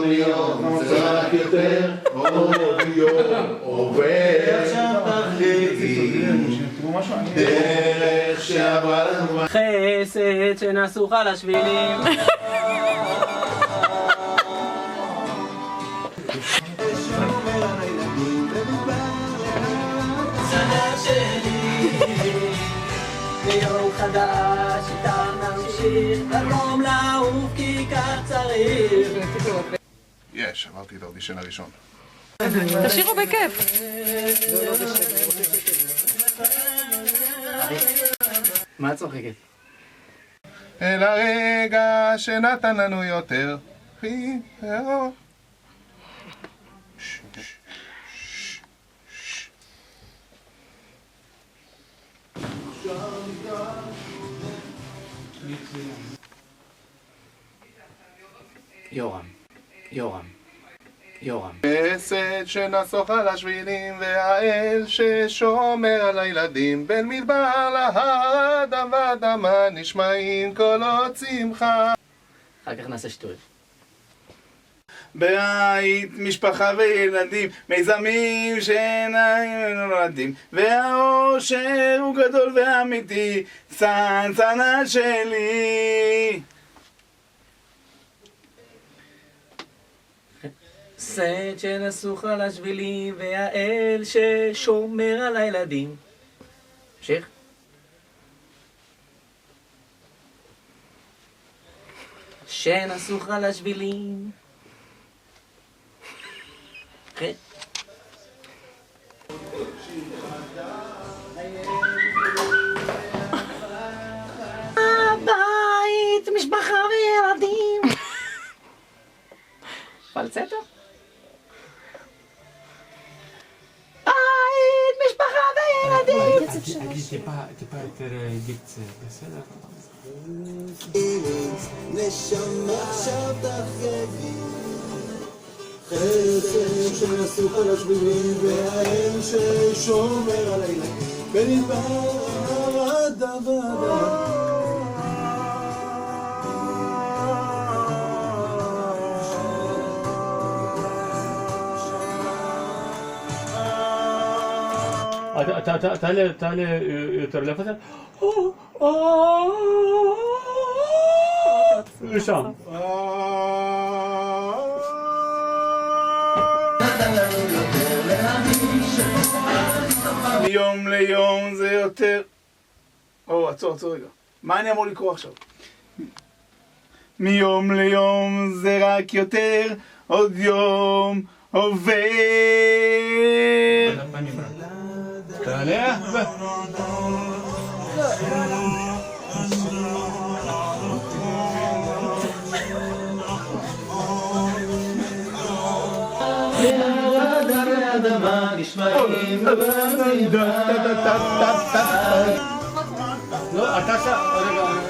יום ליום זה רק יותר, עוד יום עובר, דרך שעברה לנו חסד שנסוך על השבילים. שנה שלי ביום חדש איתם נמשיך לחלום לעוף כי כך צריך. יש, עברתי את האודישן הראשון. תשאירו בכיף. מה את צוחקת? אל הרגע שנתן לנו יותר חירות. יורם. חסד שנסוך על השבילים והאל ששומר על הילדים בין מדבר להר אדם ואדמה נשמעים קולות שמחה. אחר כך נעשה שטוי. בית, משפחה וילדים, מיזמים שאינם נולדים, והאושר הוא גדול ואמיתי, צנצנה שלי. חסד שנסוך על השבילים והאל ששומר על הילדים. המשך. שנסוך על השבילים. כן. בית, משפחה וילדים. פלצטו? בית, משפחה וילדים. תגיד טיפה יותר דיקציה, בסדר? נשמה עכשיו תחגגי חסד שנסוך על השבילים והאל ששומר על הילדים במדבר אדם ואדמה תעלה יותר לפתר. לשם. מיום ליום זה יותר. עצור רגע. מה אני אמור לקרוא עכשיו? מיום ליום זה רק יותר, עוד יום עובר. תעלה. האדמה נשמעים לא, אתה רגע